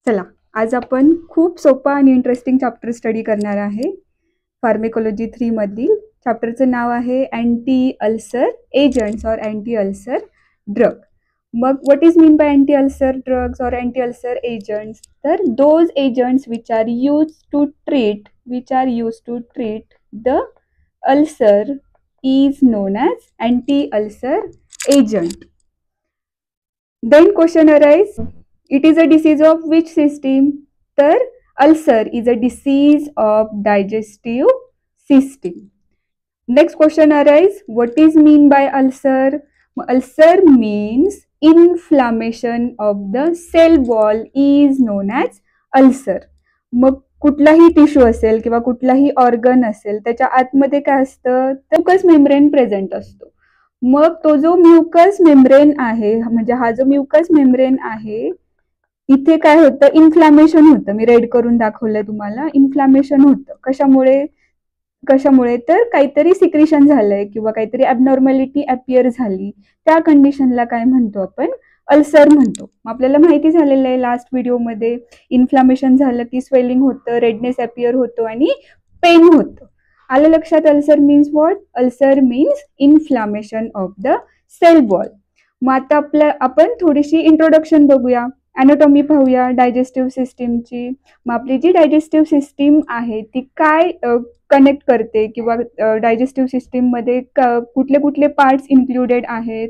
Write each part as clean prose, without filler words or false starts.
चला, आज आपण खूप सोपा आणि इंटरेस्टिंग चॅप्टर स्टडी करणार आहे. फार्मेकोलॉजी 3 मधील चॅप्टरचं नाव आहे अँटी अल्सर एजंट्स और अँटी अल्सर ड्रग. मग what is mean by anti ulcer drugs और अँटी अल्सर एजंट्स? तर those agents which are use to treat the ulcer is known as anti-ulcer agent. Then question arise, it is a disease of which system? तर ulcer is a disease of digestive system. Next question arise, what is mean by ulcer? Ulcer means inflammation of the cell wall is known as ulcer. मग कुठलाही tissue असेल किंवा कुठलाही organ असेल त्याच्या आतमध्ये काय असतं, म्युकस मेम्ब्रेन प्रेझेंट असतो. मग तो जो म्युकस मेम्ब्रेन आहे, म्हणजे हा जो म्युकस मेम्ब्रेन आहे, इथे काय होतं, इन्फ्लॅमेशन होतं. मी रेड करून दाखवलंय तुम्हाला. इन्फ्लॅमेशन होतं कशामुळे तर काहीतरी सिक्रिशन झालंय किंवा काहीतरी ॲबनॉर्मॅलिटी अपियर झाली, त्या कंडिशनला काय म्हणतो आपण, अल्सर म्हणतो. आपल्याला माहिती झालेलं आहे लास्ट व्हिडिओमध्ये, इन्फ्लॅमेशन झालं की स्वेलिंग होतं, रेडनेस अपियर होतो आणि पेन होतं. आलं लक्षात? Ulcer means what? Ulcer means inflammation of the cell wall. मग आता आपण थोडीशी इंट्रोडक्शन बघूया, ॲनाटॉमी पाहूया डायजेस्टिव्ह सिस्टीमची. मग आपली जी डायजेस्टिव्ह सिस्टीम आहे ती काय कनेक्ट करते किंवा डायजेस्टिव्ह सिस्टीम मध्ये कुठले कुठले पार्ट्स इन्क्लुडेड आहेत?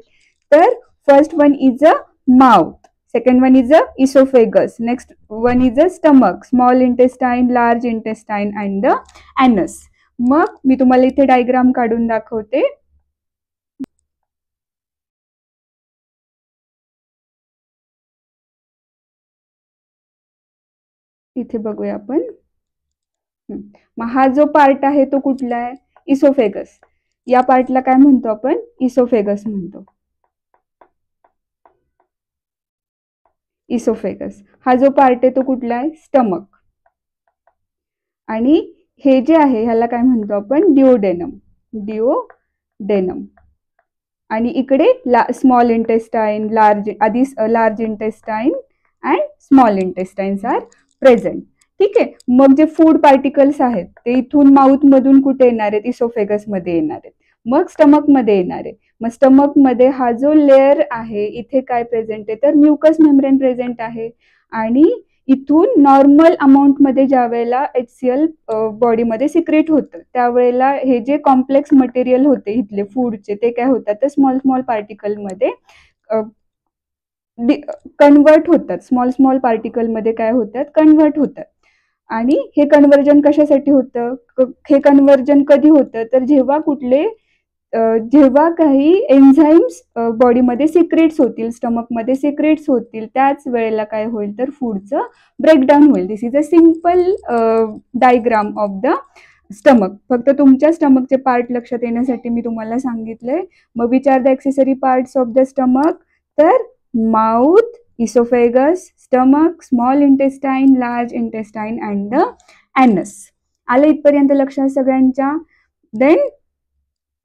तर first one is a mouth, second one is a oesophagus, next one is a stomach, small intestine, large intestine and the anus. मग मी तुम्हाला इथे डायग्राम काढून दाखवते. इथे बघूया आपण. मग हा जो पार्ट आहे तो कुठला आहे? इसोफेगस. या पार्टला काय म्हणतो आपण? इसोफेगस म्हणतो. इसोफेगस. हा जो पार्ट आहे तो कुठला आहे? स्टमक. आणि हे जे आहे ह्याला काय म्हणतो आपण? डिओडेनम. आणि इकडे small intestine, large intestine and small intestines are present. ठीक आहे. मग जे फूड पार्टिकल्स आहेत ते इथून माउथ मधून कुठे येणार आहेत? इसोफेगस मध्ये येणार आहेत. मग स्टमक मध्ये येणार आहे. मग स्टमक मध्ये हा जो लेअर आहे इथे काय प्रेझेंट आहे? तर म्युकस मेम्ब्रेन प्रेझेंट आहे. आणि इथून नॉर्मल अमाऊंट मध्ये ज्या वेळेला HCl बॉडीमध्ये सिक्रेट होतं त्यावेळेला हे जे कॉम्प्लेक्स मटेरियल होते इथले फूडचे ते काय होतात? तर स्मॉल पार्टिकल मध्ये कन्वर्ट होतात. स्मॉल पार्टिकल मध्ये काय होतात? कन्वर्ट होतात. आणि हे कन्वर्जन कशासाठी होतं? हे कन्वर्जन कधी होतं? तर जेव्हा काही एन्झाईम्स बॉडीमध्ये सिक्रेट्स होतील, स्टमकमध्ये सिक्रेट्स होतील, त्याच वेळेला काय होईल? तर फूडचं ब्रेकडाऊन होईल. This is a simple diagram of the stomach. फक्त तुमच्या स्टमकचे पार्ट लक्षात येण्यासाठी मी तुम्हाला सांगितलंय. मग विचार the accessory parts of the stomach. तर mouth, oesophagus, stomach, small intestine, large intestine and the anus. आलं इथपर्यंत लक्षात सगळ्यांच्या? देन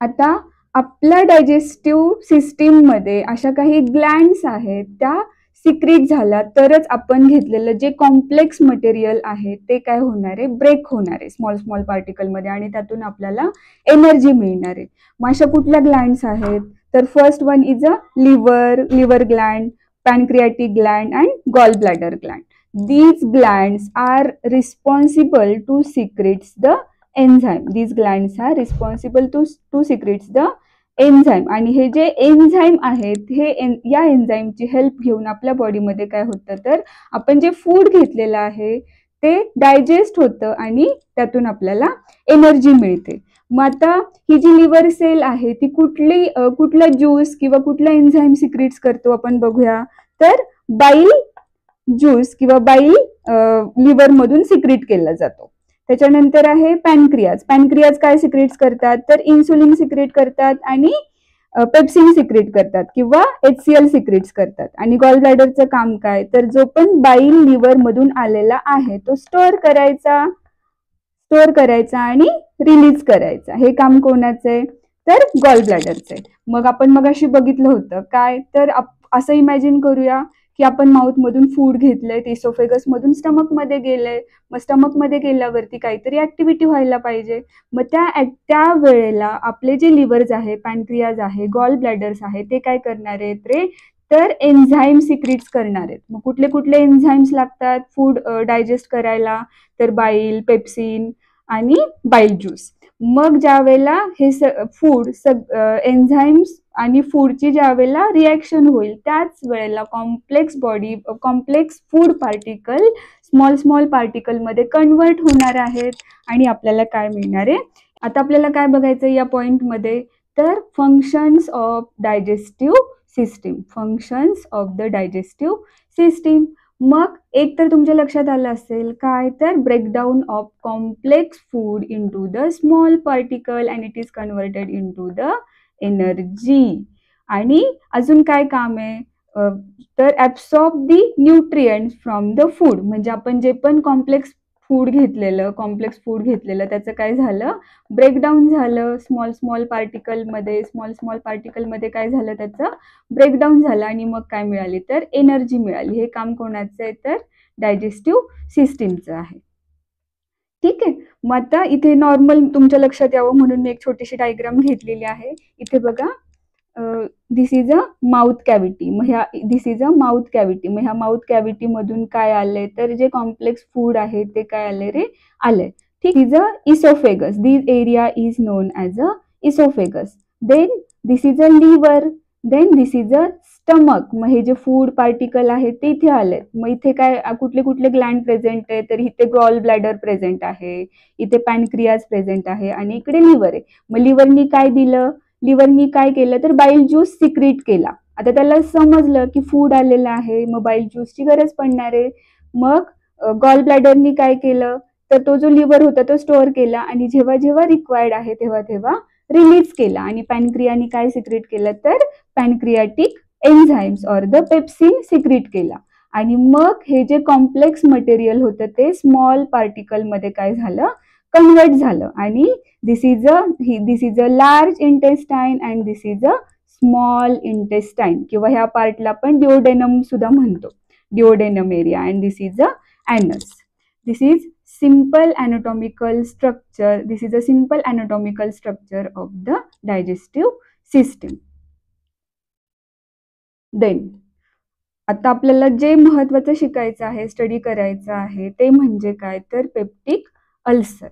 आता आपल्या डायजेस्टिव्ह सिस्टीम मध्ये अशा काही ग्लँड्स आहेत, त्या सिक्रेट झाल्या तरच आपण घेतलेलं जे कॉम्प्लेक्स मटेरियल आहे ते काय होणार आहे? ब्रेक होणार आहे स्मॉल पार्टिकल मध्ये आणि त्यातून आपल्याला एनर्जी मिळणार आहे. मग अशा कुठल्या ग्लँड्स आहेत? तर first one is a liver gland, pancreatic gland and gallbladder gland. These glands are responsible to secrete the enzyme. These glands are responsible to secrete the enzyme. आणि हे जे एन्झाईम आहेत हे या एन्झाईमची हेल्प घेऊन आपल्या बॉडीमध्ये काय होतं? तर आपण जे फूड घेतलेलं आहे ते डायजेस्ट होतं आणि त्यातून आपल्याला एनर्जी मिळते. मग आता ही जी लिव्हर सेल आहे ती कुठला ज्यूस किंवा कुठला एन्झाईम सिक्रेट्स करतो आपण बघूया. तर बाईल ज्यूस किंवा बाईल लिव्हर मधून सिक्रेट केला जातो. त्याच्यानंतर आहे पॅनक्रियाज काय सिक्रेट्स करतात? तर इन्सुलिन सिक्रेट करतात आणि पेप्सिन सिक्रेट करतात किंवा HCl सिक्रेट्स करतात. आणि गॉल ब्लॅडरचं काम काय? तर जो पण बाईल लिव्हर मधून आलेला आहे तो स्टोअर करायचा आणि रिलीज करायचा. हे काम कोणाचं आहे? तर गॉल ब्लॅडरचं आहे. मग आपण मगाशी बघितलं होतं काय? तर असं इमॅजिन करूया की आपण माउथमधून फूड घेतलंय, ते इसोफेगसमधून स्टमकमध्ये गेलंय, मग स्टमकमध्ये गेल्यावरती काहीतरी ऍक्टिव्हिटी व्हायला पाहिजे. मग त्या वेळेला आपले जे लिव्हर्स आहे, पॅनक्रियाज आहे, गॉल ब्लॅडर्स आहे, ते काय करणार आहेत रे, तर एन्झाईम सिक्रीट्स करणार आहेत. मग कुठले कुठले एन्झाईम्स लागतात फूड डायजेस्ट करायला, तर बाईल, पेप्सिन आणि बाईल ज्यूस. मग ज्या वेळेला हे फूड एन्झाईम्स आणि फूडची ज्या वेळेला रिॲक्शन होईल, त्याच वेळेला complex food particle small particle मध्ये कन्वर्ट होणार आहेत आणि आपल्याला काय मिळणार आहे. आता आपल्याला काय बघायचं या पॉइंटमध्ये, तर functions of digestive system. Functions of the digestive system. मग एक तर तुमच्या लक्षात आलं असेल काय, तर breakdown of complex food into the small particle and it is converted into the energy. आणि अजून काय काम आहे, तर absorb the nutrients from the food. म्हणजे आपण जे पण कॉम्प्लेक्स फूड घेतलेलं त्याचं काय झालं, ब्रेकडाऊन झालं स्मॉल पार्टिकलमध्ये काय झालं, त्याचं ब्रेकडाऊन झालं आणि मग काय मिळाली, तर एनर्जी मिळाली. हे काम कोणाचं आहे, तर डायजेस्टिव्ह सिस्टीमचं आहे. ठीक आहे. मग आता इथे नॉर्मल तुमच्या लक्षात यावं म्हणून मी एक छोटीशी डायग्राम घेतलेली आहे. इथे बघा, दिस इज अ माउथ कॅव्हिटी. मग दिस इज अ माउथ कॅव्हिटी. मग ह्या माउथ कॅव्हिटी मधून काय आलंय, तर जे कॉम्प्लेक्स फूड आहे ते काय आले रे, आलंय. ठीक. Is a oesophagus. This area is known as a oesophagus. Then this is a liver. Then this is a stomach. मग हे जे फूड पार्टिकल आहेत ते इथे आले. मग इथे काय कुठले कुठले ग्लँड प्रेझेंट आहे, तर इथे गॉल ब्लॅडर प्रेझेंट आहे, इथे पॅनक्रियाज प्रेझेंट आहे आणि इकडे लिव्हर आहे. मग लिव्हरनी काय केलं, तर बाईल ज्यूस सिक्रीट केला. आता त्याला समजलं की फूड आलेलं आहे, मग बाईल ज्यूसची गरज पडणार आहे. मग गॉल ब्लॅडरनी काय केलं, तर तो जो लिव्हर होता तो स्टोअर केला आणि जेव्हा जेव्हा रिक्वायर्ड आहे तेव्हा रिलीज केला. आणि पॅनक्रियानी काय सिक्रीट केलं, तर pancreatic enzymes or the pepsin secrete केला. आणि मग हे जे कॉम्प्लेक्स मटेरियल होतं ते स्मॉल पार्टिकल मध्ये काय झालं, कन्वर्ट झालं. आणि this is a large intestine and this is a small intestine, किंवा ह्या पार्टला आपण डिओडेनम सुद्धा म्हणतो, duodenum area. And this is a anus. This is simple anatomical structure of the digestive system. Then आता आपल्याला जे महत्वाचं शिकायचं आहे, स्टडी करायचं आहे, ते म्हणजे काय, तर पेप्टिक अल्सर.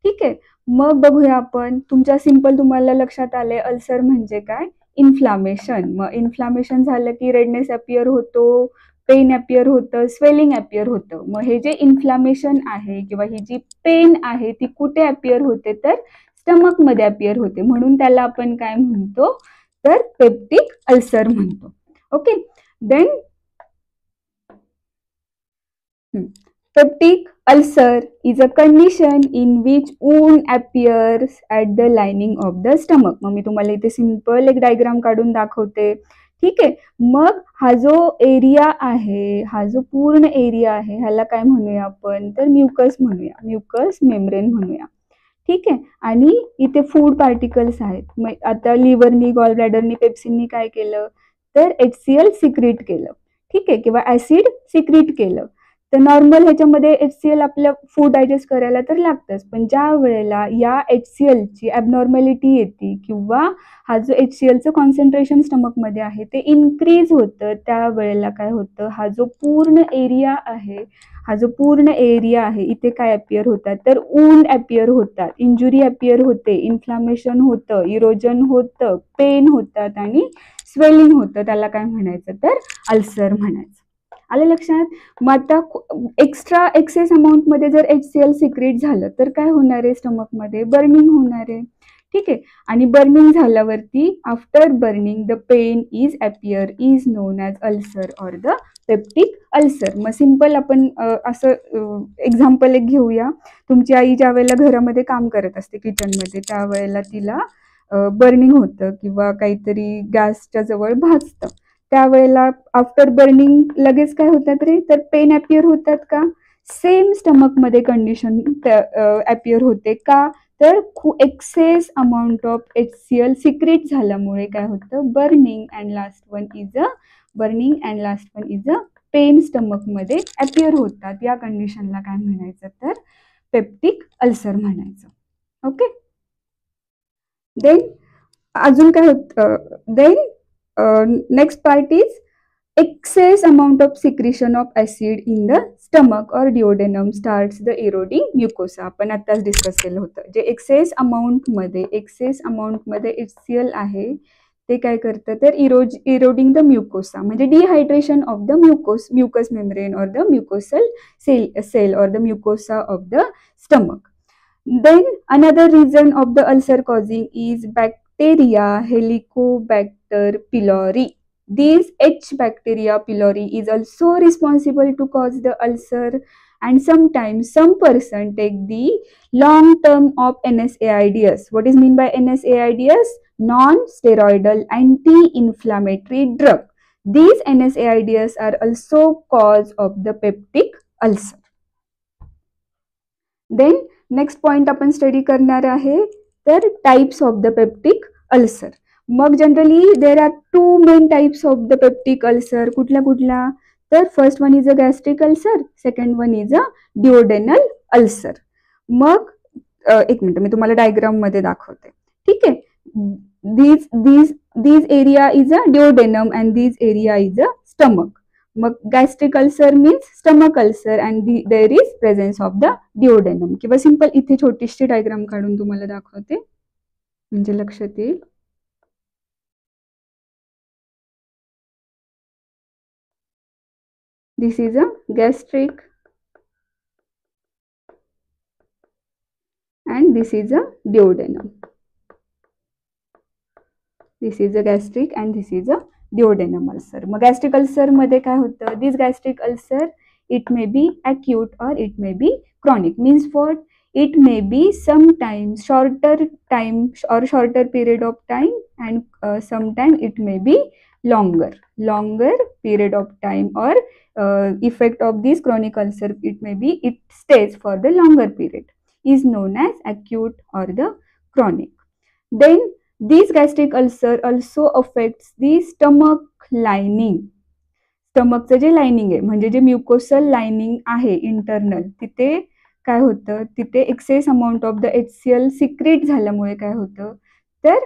ठीक आहे. मग बघूया आपण, तुम्हाला लक्षात आले अल्सर म्हणजे काय, इन्फ्लामेशन. मग इन्फ्लामेशन झालं की रेडनेस अपियर होतो, पेन अपियर होतं, स्वेलिंग अपियर होतं. मग हे जे इन्फ्लामेशन आहे किंवा ही जी पेन आहे ती कुठे अपियर होते, तर स्टमक मध्ये अपियर होते. म्हणून त्याला आपण काय म्हणतो, तर पेप्टिक अल्सर म्हणतो. Okay. Then peptic ulcer is a condition in which wound appears at the lining of the stomach. मग मी तुम्हाला इथे सिंपल एक डायग्राम काढून दाखवते. ठीक आहे. मग हा जो एरिया आहे, हा जो पूर्ण एरिया आहे, ह्याला काय म्हणूया आपण, तर म्युकस मेम्ब्रेन म्हणूया. ठीक आहे. आणि इथे फूड पार्टिकल्स आहेत. मग आता लिव्हरनी, गॉल ब्लॅडरनी, पेप्सिननी काय केलं, तर HCl सिक्रीट केलं. ठीक आहे, किंवा ऍसिड सिक्रीट केलं. तर नॉर्मल ह्याच्यामध्ये HCl आपल्या फूड डायजेस्ट करायला तर लागतंच, पण ज्या वेळेला या HCl ची ॲबनॉर्मॅलिटी येते किंवा हा जो HClचं कॉन्सन्ट्रेशन स्टमकमध्ये आहे ते इन्क्रीज होतं, त्यावेळेला काय होतं, हा जो पूर्ण एरिया आहे इथे काय अपियर होतात, तर वुंड अपियर होतात, इंजुरी अपियर होते, इन्फ्लामेशन होतं, इरोजन होतं, पेन होतात आणि स्वेलिंग होतं. त्याला काय म्हणायचं, तर अल्सर म्हणायचं. आलं लक्षात. मग आता एक्सेस अमाऊंट मध्ये जर HCl सिक्रेट झालं तर काय होणार आहे, स्टमक मध्ये बर्निंग होणार आहे. ठीक आहे. आणि बर्निंग झाल्यावरती after burning the pain is known as ulcer or the peptic ulcer. मग सिंपल आपण असं एक्झाम्पल एक घेऊया. तुमची आई ज्या वेळेला घरामध्ये काम करत असते किचनमध्ये, त्यावेळेला तिला बर्निंग होतं किंवा काहीतरी गॅसच्या जवळ भाजतं, त्यावेळेला आफ्टर बर्निंग लगेच काय होतात रे, तर पेन अपियर होतात का, सेम स्टमक मध्ये कंडिशन अपियर होते का, तर excess amount of HCl secret झाल्यामुळे काय होतं, burning. And last one is a burning and last one is a pain stomach मध्ये अपिअर होतात. या कंडिशनला काय म्हणायचं तर पेप्टिक अल्सर म्हणायचं. ओके. देन अजून काय होतं, then next part is excess amount of secretion of acid in the stomach or duodenum starts the eroding mucosa. आपण आताच डिस्कस केलं होतं. जे एक्सेस अमाऊंट मध्ये HCl आहे ते काय करतं तर इरोडिंग द म्युकोसा, म्हणजे dehydration of the mucus membrane और द म्युकोसल सेल और the mucosa of the stomach. Then another reason of the ulcer causing is bacteria Helicobacter pylori. These H. bacteria pylori is also responsible to cause the ulcer, and sometimes some person take the long term of NSAIDs. What is mean by NSAIDs? Non-steroidal anti-inflammatory drug. These NSAIDs are also cause of the peptic ulcer. Then next point आपण study करणार आहे तर types of the peptic ulcer. मग generally there are two main types of the peptic ulcer. कुठल्या तर first one is a gastric ulcer, second one is a duodenal ulcer. मग एक minute मी तुम्हाला डायग्राम मध्ये दाखवते. ठीक आहे. these area is a duodenum and this area is a stomach. मग gastric ulcer means stomach ulcer and there is presence of the duodenum. किंवा simple इथे छोटीशी डायग्राम काढून तुम्हाला दाखवते म्हणजे लक्षात येईल. This is a gastric and this is a duodenum. This is a gastric and this is a duodenum ulcer. मग गॅस्ट्रिक अल्सर मध्ये काय होतं, this gastric ulcer it may be acute or it may be chronic. Means what? It may be sometimes shorter time or shorter period of time, and sometimes it may be longer period of time, or effect of this chronic ulcer it may be it stays for the longer period, is known as acute or the chronic. Then this gastric ulcer also affects the stomach lining. स्टमकचं जे lining आहे म्हणजे जे म्युकोसल lining आहे internal, तिथे काय होतं, तिथे excess amount of the HCl secret झाल्यामुळे काय होतं तर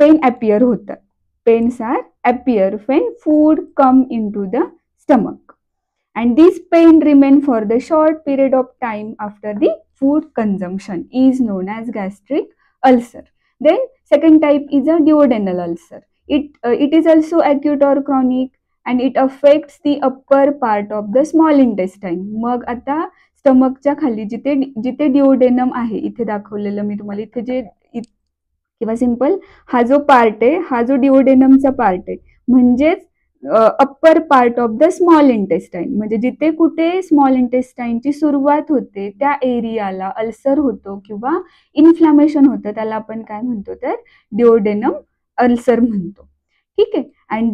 पेन अपियर होतं. Pains are appear when food come into the stomach, and this pain remain for the short period of time after the food consumption, is known as gastric ulcer. Then second type is a duodenal ulcer. It is also acute or chronic and it affects the upper part of the small intestine. मग आता स्टमकच्या खाली जिथे जिथे duodenum आहे, इथे दाखवलेलं मी तुम्हाला, इथे जे किंवा सिंपल हा जो पार्ट आहे हा जो डिओडेनमचा पार्ट आहे म्हणजेच upper part of the small intestine, म्हणजे जिथे कुठे स्मॉल इंटेस्टाईनची सुरुवात होते त्या एरियाला अल्सर होतो किंवा इन्फ्लॅमेशन होतं, त्याला आपण काय म्हणतो तर डिओडेनम अल्सर म्हणतो. ठीक आहे. And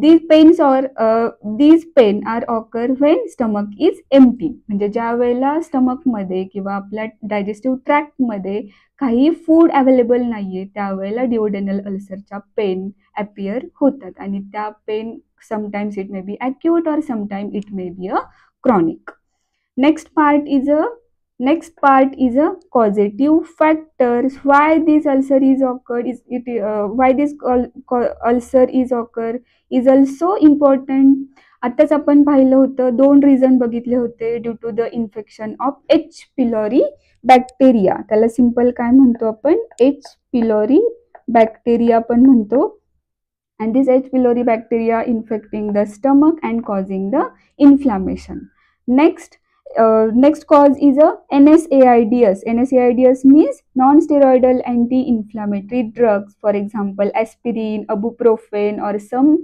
these pain are occur when stomach is empty, म्हणजे ज्या वेळेला स्टमक मध्ये किंवा आपल्या डायजेस्टिव्ह ट्रॅक्ट मध्ये काही फूड अवेलेबल नाहीये त्यावेळेला डिओडेनल अल्सरच्या पेन अपियर होतात, आणि त्या pen sometimes it may be acute or sometimes it may be a chronic. Next part is a causative factors why this ulcer is occurred, why this ulcer is occur is also important. आताच आपण पाहिलं होतं, दोन reason बघितले होते, due to the infection of H. pylori bacteria. त्याला simple काय म्हणतो आपण, H. pylori बॅक्टेरिया पण म्हणतो. And this H. pylori bacteria infecting the stomach and causing the inflammation. Next cause is a NSAIDs. NSAIDs means non-steroidal anti-inflammatory drugs. For example, aspirin, ibuprofen, or some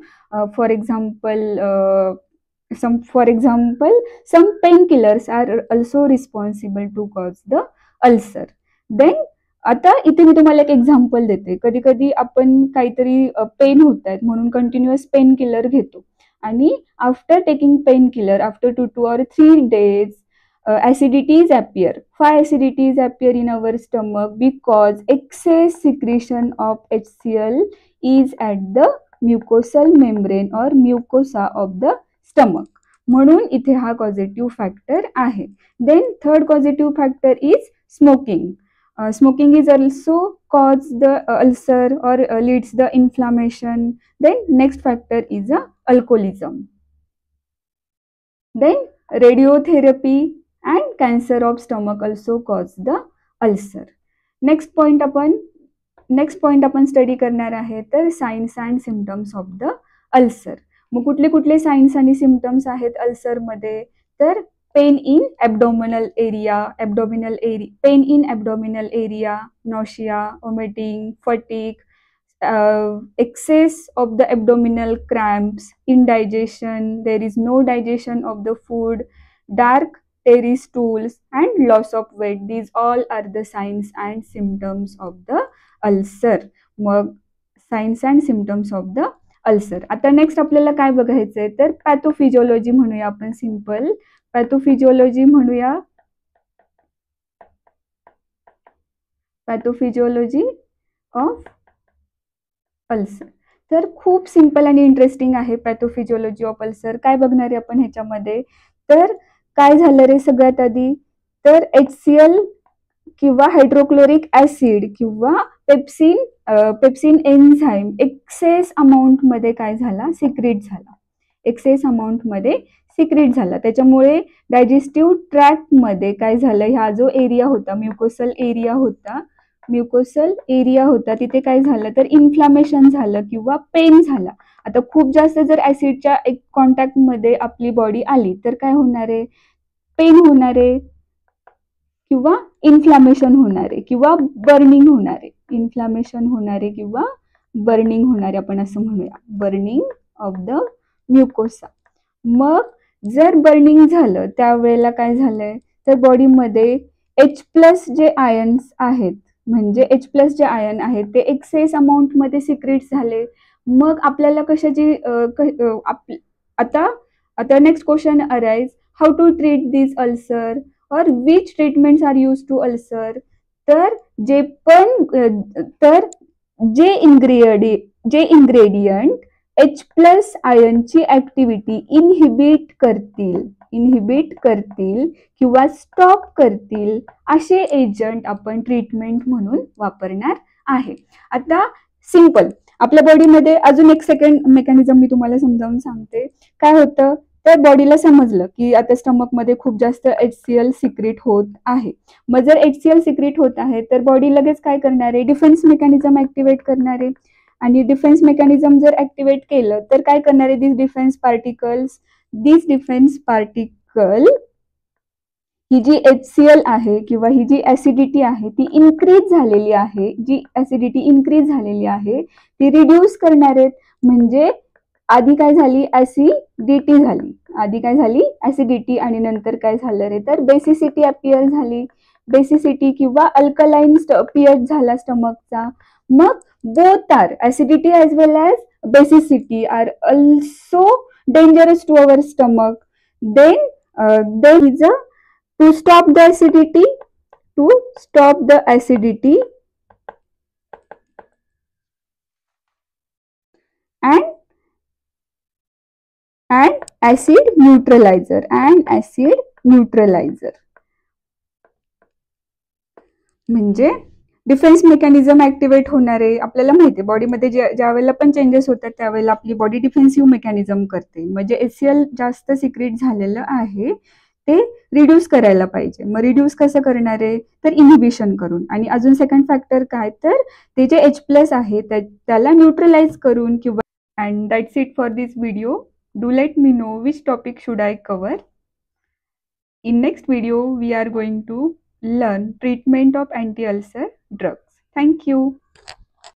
painkillers are also responsible to cause the ulcer. Then आता इथे मी तुम्हाला एक example देते. कधी कधी आपण काहीतरी pen होत आहेत म्हणून कंटिन्युअस पेन किलर घेतो, आणि after taking pain killer after 2 or 3 days acidities appear. Why acidities appear in our stomach? Because excess secretion of HCl is at the mucosal membrane और म्युकोसा ऑफ द स्टमक. म्हणून इथे हा causative factor आहे. Then third causative factor is smoking. Smoking is also cause the ulcer or leads the inflammation. Then next factor is alcoholism. Then radiotherapy and cancer of stomach also cause the ulcer. Next point आपण study करणार आहे तर signs and symptoms of the ulcer. मग कुठले कुठले signs आणि symptoms आहेत अल्सरमध्ये तर pain in abdominal area, nausea, vomiting, fatigue, excess of the abdominal cramps, indigestion, there is no digestion of the food, dark terry stools and loss of weight. These all are the signs and symptoms of the ulcer. मग signs and symptoms of the ulcer. आता next आपल्याला काय बघायचंय तर पॅथोफिजिओलॉजी म्हणूया आपण. Simple पॅथोफिजिओलॉजी म्हणूया. पॅथोफिजिओलॉजी of ulcer. तर खूप सिंपल आणि इंटरेस्टिंग आहे पॅथोफिजिओलॉजी ऑफ अल्सर. काय बघणार आहे आपण ह्याच्यामध्ये तर काय झालं रे सगळ्यात आधी तर HCl किंवा हायड्रोक्लोरिक ऍसिड किंवा पेप्सिन एन्झाईम एक्सेस अमाऊंट मध्ये काय झाला सिक्रेट झाला. एक्सेस अमाऊंट मध्ये सिक्रेट झाला. त्याच्यामुळे डायजेस्टिव्ह ट्रॅक्ट मध्ये काय झालं ह्या जो एरिया होता म्युकोसल एरिया होता तिथे काय झालं तर इन्फ्लामेशन झालं किंवा पेन झाला. आता खूप जास्त जर ऍसिडच्या एक कॉन्टॅक्ट मध्ये आपली बॉडी आली तर काय होणार आहे पेन होणार आहे किंवा इन्फ्लामेशन होणार आहे किंवा बर्निंग होणार आहे. इन्फ्लामेशन होणारे किंवा बर्निंग होणारे आपण असं म्हणूया. Burning of the mucosa. मग जर बर्निंग झालं त्यावेळेला काय झालंय तर बॉडीमध्ये H+ जे आयन्स आहेत म्हणजे H+ जे आयन आहेत ते एक्सेस अमाऊंट मध्ये सिक्रेट झाले. मग आपल्याला कशाची आता next question arise how to treat this ulcer और which treatments are use to ulcer. तर जे इन्ग्रेडियंट H+ आयनची ऍक्टिव्हिटी इनहिबिट करतील किंवा स्टॉप करतील असे एजंट आपण ट्रीटमेंट म्हणून वापरणार आहे. आता सिंपल आपल्या बॉडीमध्ये अजून एक सेकंड मेकॅनिझम मी तुम्हाला समजावून सांगते. काय होतं तर बॉडीला समजलं की आता स्टमक मध्ये खूप जास्त HCl सिक्रेट होत आहे. मग जर HCl सिक्रेट होत आहे तर बॉडी लगेच काय करणार आहे डिफेन्स मेकॅनिझम ऍक्टिव्हेट करणार आहे. आणि डिफेन्स मेकॅनिझम जर ऍक्टिव्हेट केलं तर काय करणार आहे दिस डिफेन्स पार्टिकल ही जी HCl आहे किंवा ही जी ऍसिडिटी आहे ती इन्क्रीज झालेली आहे. जी ऍसिडिटी इन्क्रीज झालेली आहे ती रिड्यूस करणार आहेत. म्हणजे आधी काय झाली ऍसिडिटी आणि नंतर काय झालं रे तर बेसिसिटी अपियर झाली. बेसिसिटी किंवा अल्कलाइन पीएच झाला स्टमकचा. मग both are acidity as well as basicity are also dangerous to our stomach. Then there is to stop the acidity and acid neutralizer म्हणजे डिफेन्स मेकॅनिझम ऍक्टिव्हेट होणार आहे. आपल्याला माहिती आहे बॉडीमध्ये ज्या वेळेला पण चेंजेस होतात त्यावेळेला आपली बॉडी डिफेन्सिव्ह मेकॅनिझम करते. म्हणजे HCl जास्त सिक्रेट झालेलं आहे ते रिड्यूस करायला पाहिजे. मग रिड्यूस कसं करणार आहे तर इनहिबिशन करून. आणि अजून सेकंड फॅक्टर काय तर ते जे H+ आहे त्याला न्यूट्रलाइज करून किंवा. And that's it for this video. Do let me know which topic should I cover. In next video we are going to learn treatment of anti-ulcer drugs. Thank you.